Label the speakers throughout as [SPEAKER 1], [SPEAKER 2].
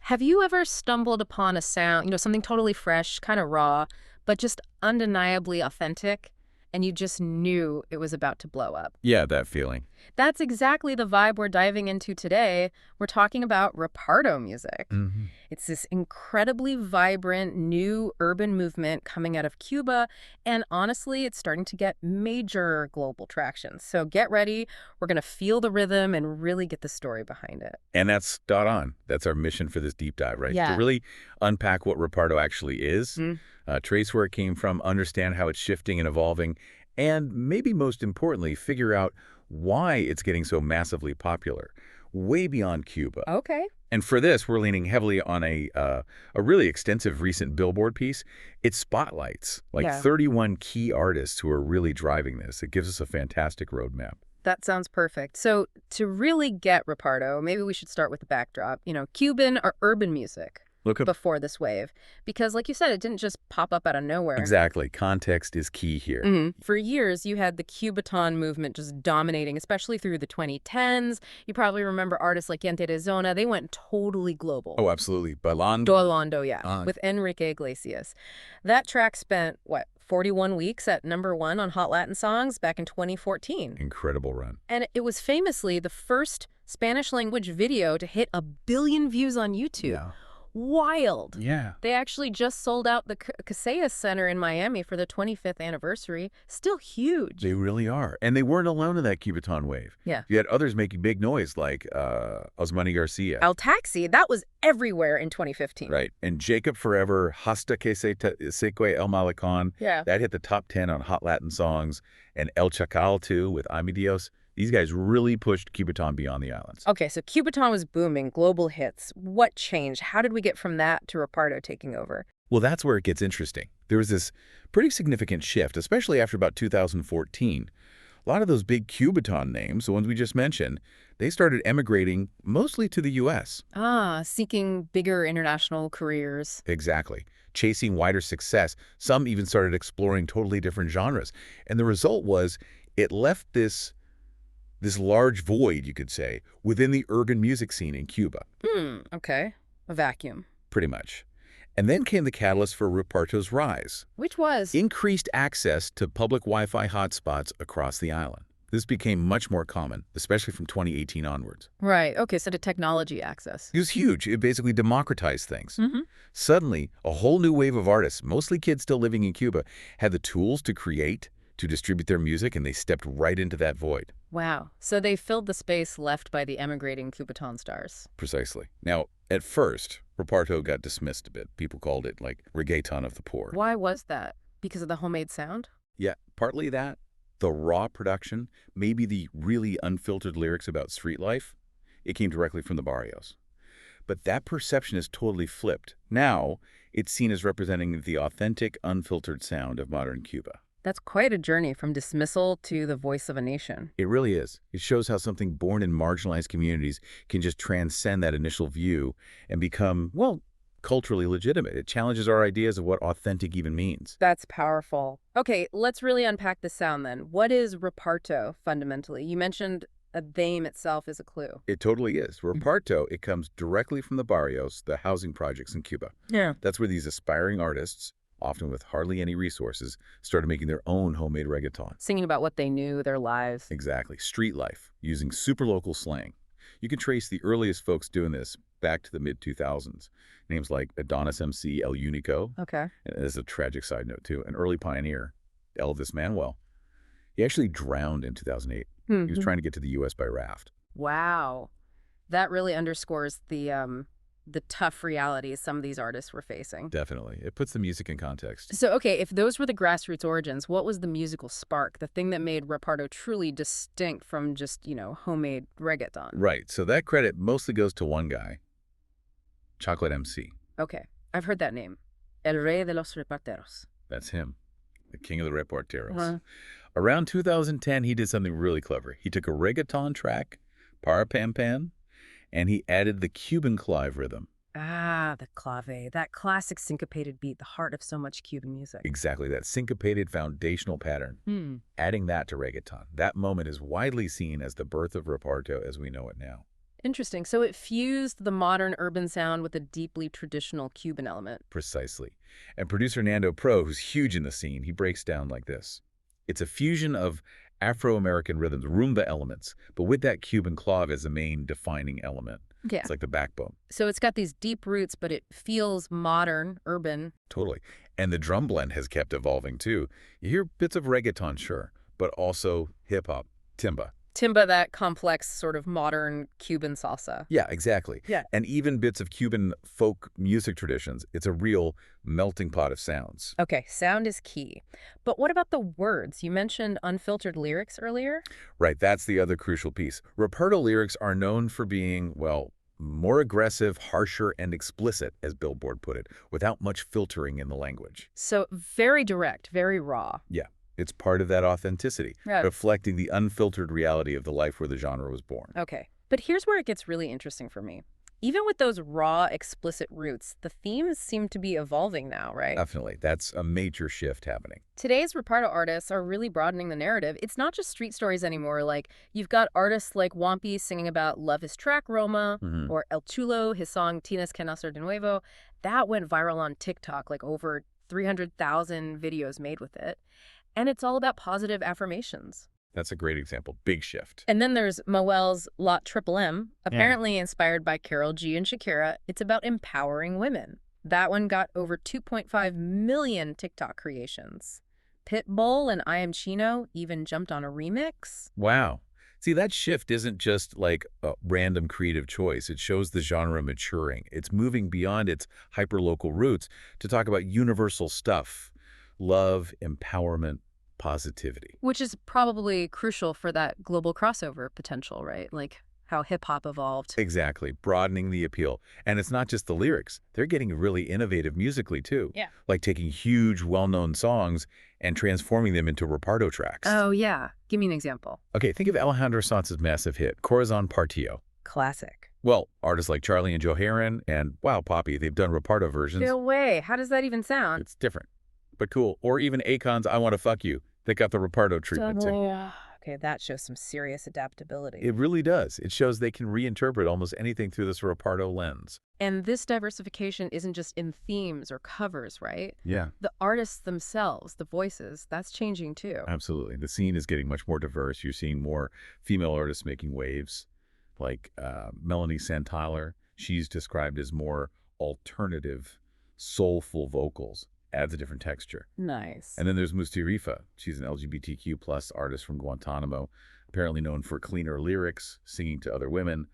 [SPEAKER 1] Have you ever stumbled upon a sound, something totally fresh, kind of raw, but just undeniably authentic, and you just knew it was about to blow up?
[SPEAKER 2] Yeah, that feeling.
[SPEAKER 1] That's exactly the vibe we're diving into today. We're talking about Reparto music. It's this incredibly vibrant new urban movement coming out of Cuba, and honestly, it's starting to get major global traction. So get ready. We're going to feel the rhythm and really get the story behind it.
[SPEAKER 2] And that's spot on. That's our mission for this deep dive, right? To
[SPEAKER 1] Yeah.
[SPEAKER 2] really unpack what Reparto actually is,
[SPEAKER 1] Mm.
[SPEAKER 2] trace where it came from, understand how it's shifting and evolving, and maybe most importantly, figure out why it's getting so massively popular, way beyond Cuba.
[SPEAKER 1] Okay.
[SPEAKER 2] And for this, we're leaning heavily on a really extensive recent Billboard piece. It spotlights like
[SPEAKER 1] Yeah.
[SPEAKER 2] 31 key artists who are really driving this. It gives us a fantastic roadmap.
[SPEAKER 1] That sounds perfect. So to really get Reparto, maybe we should start with the backdrop. Cuban or urban music
[SPEAKER 2] Look up
[SPEAKER 1] before this wave. Because like you said, it didn't just pop up out of nowhere.
[SPEAKER 2] exactly. Context is key here.
[SPEAKER 1] For years, you had the Cubaton movement just dominating, especially through the 2010s. You probably remember artists like Gente de Zona. They went totally global.
[SPEAKER 2] Oh, absolutely. Bailando.
[SPEAKER 1] Dolando, yeah,
[SPEAKER 2] Ah.
[SPEAKER 1] with Enrique Iglesias. That track spent, 41 weeks at #1 on Hot Latin Songs back in 2014.
[SPEAKER 2] Incredible run.
[SPEAKER 1] And it was famously the first Spanish-language video to hit 1 billion views on YouTube.
[SPEAKER 2] Yeah.
[SPEAKER 1] Wild.
[SPEAKER 2] Yeah.
[SPEAKER 1] They actually just sold out the Casillas Center in Miami for the 25th anniversary. Still huge.
[SPEAKER 2] They really are. And they weren't alone in that Cubaton wave.
[SPEAKER 1] Yeah.
[SPEAKER 2] You had others making big noise like Osmani Garcia.
[SPEAKER 1] El Taxi, that was everywhere in 2015.
[SPEAKER 2] Right. And Jacob Forever, Hasta que se que el Malecón.
[SPEAKER 1] Yeah.
[SPEAKER 2] That hit the top 10 on Hot Latin Songs. And El Chacal, too, with Ay Mi Dios. These guys really pushed Cubaton beyond the islands.
[SPEAKER 1] Okay, so Cubaton was booming, global hits. What changed? How did we get from that to Reparto taking over?
[SPEAKER 2] Well, that's where it gets interesting. There was this pretty significant shift, especially after about 2014. A lot of those big Cubaton names, the ones we just mentioned, they started emigrating mostly to the U.S.
[SPEAKER 1] Seeking bigger international careers.
[SPEAKER 2] Exactly. Chasing wider success. Some even started exploring totally different genres. And the result was it left this large void, you could say, within the urban music scene in Cuba.
[SPEAKER 1] Okay. A vacuum.
[SPEAKER 2] Pretty much. And then came the catalyst for Reparto's rise.
[SPEAKER 1] Which was?
[SPEAKER 2] Increased access to public Wi-Fi hotspots across the island. This became much more common, especially from 2018 onwards.
[SPEAKER 1] Right. Okay, so the technology access.
[SPEAKER 2] It was huge. It basically democratized things. Suddenly, a whole new wave of artists, mostly kids still living in Cuba, had the tools to create, to distribute their music, and they stepped right into that void.
[SPEAKER 1] Wow. So they filled the space left by the emigrating Cubaton stars.
[SPEAKER 2] Precisely. Now, at first, Reparto got dismissed a bit. People called it like reggaeton of the poor.
[SPEAKER 1] Why was that? Because of the homemade sound?
[SPEAKER 2] Yeah, partly that, the raw production, maybe the really unfiltered lyrics about street life. It came directly from the barrios. But that perception is totally flipped. Now, it's seen as representing the authentic, unfiltered sound of modern Cuba.
[SPEAKER 1] That's quite a journey from dismissal to the voice of a nation.
[SPEAKER 2] It really is. It shows how something born in marginalized communities can just transcend that initial view and become, well, culturally legitimate. It challenges our ideas of what authentic even means.
[SPEAKER 1] That's powerful. Okay, let's really unpack the sound then. What is Reparto fundamentally? You mentioned a name itself is a clue.
[SPEAKER 2] It totally is. Reparto, it comes directly from the barrios, the housing projects in Cuba.
[SPEAKER 1] Yeah.
[SPEAKER 2] That's where these aspiring artists, often with hardly any resources, started making their own homemade reggaeton.
[SPEAKER 1] Singing about what they knew, their lives.
[SPEAKER 2] Exactly. Street life, using super local slang. You can trace the earliest folks doing this back to the mid-2000s. Names like Adonis MC El Unico,
[SPEAKER 1] Okay.
[SPEAKER 2] and as a tragic side note too, an early pioneer, Elvis Manuel. He actually drowned in 2008. He was trying to get to the U.S. by raft.
[SPEAKER 1] Wow. That really underscores the tough realities some of these artists were facing.
[SPEAKER 2] Definitely. It puts the music in context.
[SPEAKER 1] So, okay, if those were the grassroots origins, what was the musical spark, the thing that made Reparto truly distinct from just, homemade reggaeton?
[SPEAKER 2] Right. So that credit mostly goes to one guy, Chocolate MC.
[SPEAKER 1] Okay, I've heard that name. El Rey de los Reparteros.
[SPEAKER 2] That's him, the king of the Reparteros. Around 2010, he did something really clever. He took a reggaeton track, Para Pam Pam, and he added the Cuban clave rhythm.
[SPEAKER 1] The clave, that classic syncopated beat, the heart of so much Cuban music.
[SPEAKER 2] Exactly, that syncopated foundational pattern. Adding that to reggaeton. That moment is widely seen as the birth of Reparto as we know it now.
[SPEAKER 1] Interesting. So it fused the modern urban sound with a deeply traditional Cuban element.
[SPEAKER 2] Precisely. And producer Nando Pro, who's huge in the scene, he breaks down like this. It's a fusion of Afro-American rhythms, rumba elements, but with that Cuban clave as the main defining element.
[SPEAKER 1] Yeah.
[SPEAKER 2] It's like the backbone.
[SPEAKER 1] So it's got these deep roots, but it feels modern, urban.
[SPEAKER 2] Totally. And the drum blend has kept evolving, too. You hear bits of reggaeton, sure, but also hip-hop, timba.
[SPEAKER 1] Timba, that complex sort of modern Cuban salsa.
[SPEAKER 2] Yeah, exactly.
[SPEAKER 1] Yeah.
[SPEAKER 2] And even bits of Cuban folk music traditions. It's a real melting pot of sounds.
[SPEAKER 1] Okay, sound is key. But what about the words? You mentioned unfiltered lyrics earlier?
[SPEAKER 2] Right, that's the other crucial piece. Reparto lyrics are known for being, well, more aggressive, harsher, and explicit, as Billboard put it, without much filtering in the language.
[SPEAKER 1] So very direct, very raw.
[SPEAKER 2] Yeah. It's part of that authenticity,
[SPEAKER 1] Yeah.
[SPEAKER 2] reflecting the unfiltered reality of the life where the genre was born.
[SPEAKER 1] Okay. But here's where it gets really interesting for me. Even with those raw, explicit roots, the themes seem to be evolving now, right?
[SPEAKER 2] Definitely. That's a major shift happening.
[SPEAKER 1] Today's Reparto artists are really broadening the narrative. It's not just street stories anymore. Like, you've got artists like Wampi singing about Love His Track, Roma, or El Chulo, his song Tienes que nacer de nuevo. That went viral on TikTok, like over 300,000 videos made with it. And it's all about positive affirmations.
[SPEAKER 2] That's a great example. Big shift.
[SPEAKER 1] And then there's Moel's Lot Triple M, apparently inspired by Karol G and Shakira. It's about empowering women. That one got over 2.5 million TikTok creations. Pitbull and I Am Chino even jumped on a remix.
[SPEAKER 2] Wow. See, that shift isn't just like a random creative choice. It shows the genre maturing. It's moving beyond its hyperlocal roots to talk about universal stuff. Love, empowerment, positivity.
[SPEAKER 1] Which is probably crucial for that global crossover potential, right? Like how hip-hop evolved.
[SPEAKER 2] Exactly, broadening the appeal. And it's not just the lyrics. They're getting really innovative musically, too.
[SPEAKER 1] Yeah.
[SPEAKER 2] Like taking huge, well-known songs and transforming them into Reparto tracks.
[SPEAKER 1] Oh, yeah. Give me an example.
[SPEAKER 2] Okay, think of Alejandro Sanz's massive hit, Corazon Partido.
[SPEAKER 1] Classic.
[SPEAKER 2] Well, artists like Charlie and Joe Herron and Wow Poppy, they've done Reparto versions.
[SPEAKER 1] No way. How does that even sound?
[SPEAKER 2] It's different, but cool. Or even Akon's I Want to Fuck You. They got the Reparto treatment, too.
[SPEAKER 1] Okay, that shows some serious adaptability.
[SPEAKER 2] It really does. It shows they can reinterpret almost anything through this Reparto lens.
[SPEAKER 1] And this diversification isn't just in themes or covers, right?
[SPEAKER 2] Yeah.
[SPEAKER 1] The artists themselves, the voices, that's changing too.
[SPEAKER 2] Absolutely. The scene is getting much more diverse. You're seeing more female artists making waves, like Melanie Santyler. She's described as more alternative, soulful vocals. Adds a different texture.
[SPEAKER 1] Nice.
[SPEAKER 2] And then there's Mustarifa. She's an LGBTQ plus artist from Guantanamo, apparently known for cleaner lyrics, singing to other women.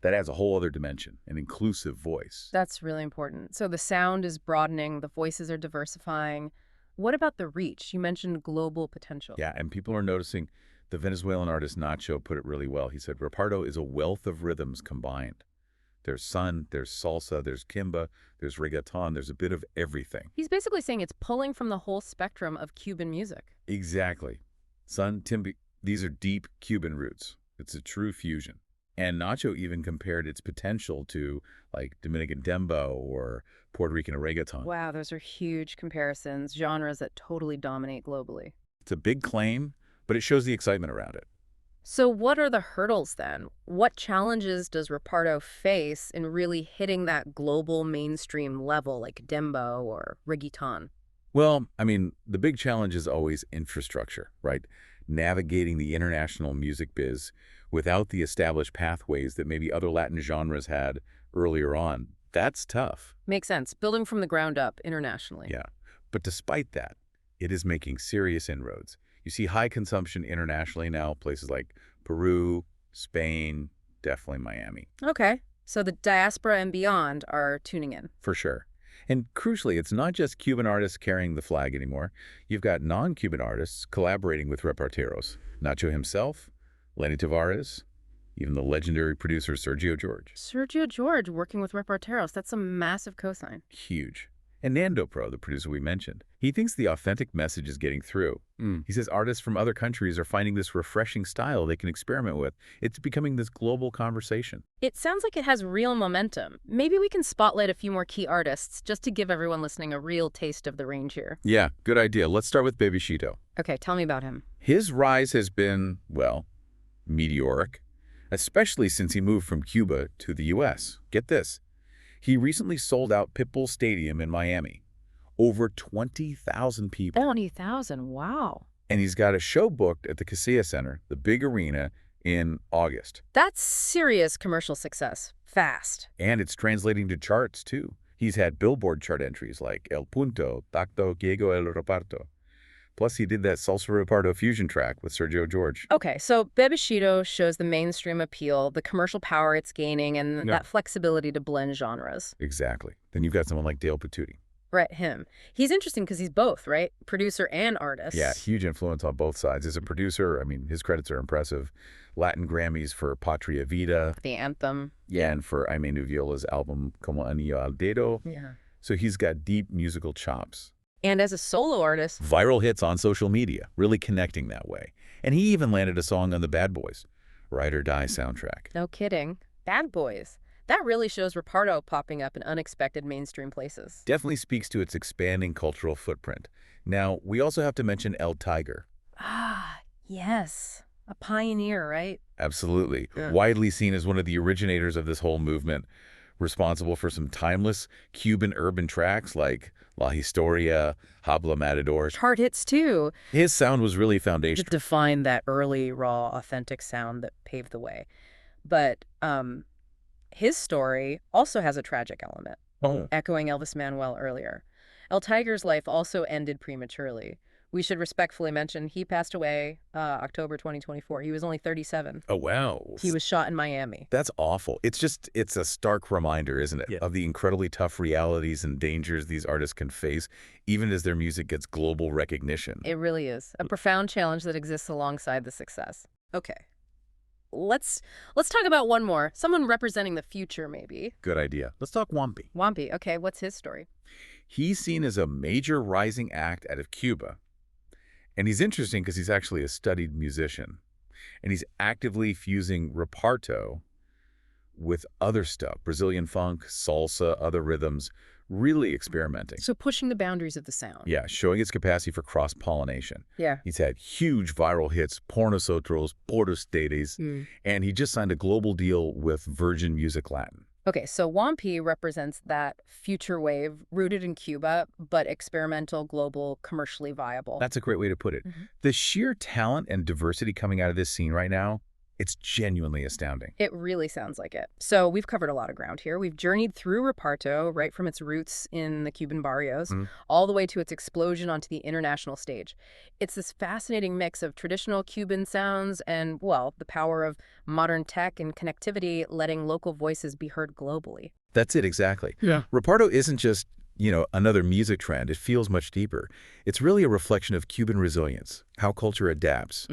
[SPEAKER 2] That adds a whole other dimension, an inclusive voice.
[SPEAKER 1] That's really important. So the sound is broadening, the voices are diversifying. What about the reach? You mentioned global potential.
[SPEAKER 2] Yeah, and people are noticing. The Venezuelan artist Nacho put it really well. He said, Reparto is a wealth of rhythms combined. There's sun, there's salsa, there's kimba, there's reggaeton, there's a bit of everything.
[SPEAKER 1] He's basically saying it's pulling from the whole spectrum of Cuban music.
[SPEAKER 2] Exactly. Sun, timba, these are deep Cuban roots. It's a true fusion. And Nacho even compared its potential to like Dominican dembow or Puerto Rican reggaeton.
[SPEAKER 1] Wow, those are huge comparisons, genres that totally dominate globally.
[SPEAKER 2] It's a big claim, but it shows the excitement around it.
[SPEAKER 1] So what are the hurdles then? What challenges does Reparto face in really hitting that global mainstream level like dembow or reggaeton?
[SPEAKER 2] Well, I mean, the big challenge is always infrastructure, right? Navigating the international music biz without the established pathways that maybe other Latin genres had earlier on. That's tough.
[SPEAKER 1] Makes sense. Building from the ground up internationally.
[SPEAKER 2] Yeah. But despite that, it is making serious inroads. You see high consumption internationally now, places like Peru, Spain, definitely Miami.
[SPEAKER 1] Okay. So the diaspora and beyond are tuning in.
[SPEAKER 2] For sure. And crucially, it's not just Cuban artists carrying the flag anymore. You've got non-Cuban artists collaborating with Reparteros. Nacho himself, Lenny Tavares, even the legendary producer Sergio George.
[SPEAKER 1] Sergio George working with Reparteros. That's a massive cosign.
[SPEAKER 2] Huge. And Nando Pro, the producer we mentioned, he thinks the authentic message is getting through. He says artists from other countries are finding this refreshing style they can experiment with. It's becoming this global conversation.
[SPEAKER 1] It sounds like it has real momentum. Maybe we can spotlight a few more key artists just to give everyone listening a real taste of the range here.
[SPEAKER 2] Yeah, good idea. Let's start with Baby Shito.
[SPEAKER 1] Okay, tell me about him.
[SPEAKER 2] His rise has been, well, meteoric. especially since he moved from Cuba to the U.S. Get this. He recently sold out Pitbull Stadium in Miami. Over 20,000 people.
[SPEAKER 1] 20,000, wow.
[SPEAKER 2] And he's got a show booked at the Casilla Center, the big arena, in August.
[SPEAKER 1] That's serious commercial success. Fast.
[SPEAKER 2] And it's translating to charts, too. He's had Billboard chart entries like El Punto, Tacto, Diego El Reparto. Plus, he did that Salsa Reparto fusion track with Sergio George.
[SPEAKER 1] Okay, so Bebeshito shows the mainstream appeal, the commercial power it's gaining, and that flexibility to blend genres.
[SPEAKER 2] Exactly. Then you've got someone like Dale Patootie.
[SPEAKER 1] Right, him. He's interesting because he's both, right? Producer and artist.
[SPEAKER 2] Yeah, huge influence on both sides. As a producer, I mean, his credits are impressive. Latin Grammys for Patria Vida.
[SPEAKER 1] The anthem.
[SPEAKER 2] Yeah, and for Aimee Nuviola's album Como Anillo al Dedo.
[SPEAKER 1] Yeah.
[SPEAKER 2] So he's got deep musical chops.
[SPEAKER 1] And as a solo artist...
[SPEAKER 2] Viral hits on social media, really connecting that way. And he even landed a song on the Bad Boys, Ride or Die soundtrack.
[SPEAKER 1] No kidding. Bad Boys. That really shows Reparto popping up in unexpected mainstream places.
[SPEAKER 2] Definitely speaks to its expanding cultural footprint. Now, we also have to mention El Tiger.
[SPEAKER 1] Ah, yes. A pioneer, right?
[SPEAKER 2] Absolutely. Yeah. Widely seen as one of the originators of this whole movement, responsible for some timeless Cuban urban tracks like La Historia, Habla Matador.
[SPEAKER 1] Chart hits, too.
[SPEAKER 2] His sound was really foundational.
[SPEAKER 1] To define that early, raw, authentic sound that paved the way. But his story also has a tragic element, echoing Elvis Manuel earlier. El Tiger's life also ended prematurely. We should respectfully mention he passed away October 2024. He was only 37.
[SPEAKER 2] Oh, wow.
[SPEAKER 1] He was shot in Miami.
[SPEAKER 2] That's awful. It's a stark reminder, isn't it,
[SPEAKER 3] Yeah.
[SPEAKER 2] of the incredibly tough realities and dangers these artists can face, even as their music gets global recognition.
[SPEAKER 1] It really is. A profound challenge that exists alongside the success. Okay. Let's talk about one more. Someone representing the future, maybe.
[SPEAKER 2] Good idea. Let's talk Wampi.
[SPEAKER 1] Wampi. Okay, what's his story?
[SPEAKER 2] He's seen as a major rising act out of Cuba. And he's interesting because he's actually a studied musician. And he's actively fusing Reparto with other stuff, Brazilian funk, salsa, other rhythms, really experimenting.
[SPEAKER 1] So pushing the boundaries of the sound.
[SPEAKER 2] Yeah, showing its capacity for cross-pollination.
[SPEAKER 1] Yeah.
[SPEAKER 2] He's had huge viral hits, Por Nosotros, Por Ustedes, and he just signed a global deal with Virgin Music Latin.
[SPEAKER 1] Okay, so Wampi represents that future wave rooted in Cuba, but experimental, global, commercially viable.
[SPEAKER 2] That's a great way to put it. The sheer talent and diversity coming out of this scene right now, it's genuinely astounding.
[SPEAKER 1] It really sounds like it. So we've covered a lot of ground here. We've journeyed through Reparto, right from its roots in the Cuban barrios, all the way to its explosion onto the international stage. It's this fascinating mix of traditional Cuban sounds and, well, the power of modern tech and connectivity letting local voices be heard globally.
[SPEAKER 2] That's it, exactly.
[SPEAKER 3] Yeah.
[SPEAKER 2] Reparto isn't just, another music trend. It feels much deeper. It's really a reflection of Cuban resilience, how culture adapts,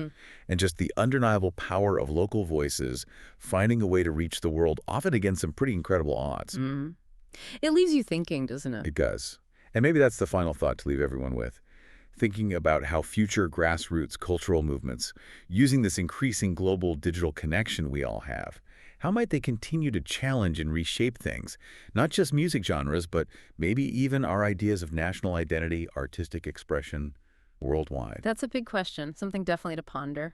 [SPEAKER 2] and just the undeniable power of local voices finding a way to reach the world, often against some pretty incredible odds.
[SPEAKER 1] It leaves you thinking, doesn't it?
[SPEAKER 2] It does. And maybe that's the final thought to leave everyone with. Thinking about how future grassroots cultural movements, using this increasing global digital connection we all have, how might they continue to challenge and reshape things? Not just music genres, but maybe even our ideas of national identity, artistic expression worldwide.
[SPEAKER 1] That's a big question, something definitely to ponder.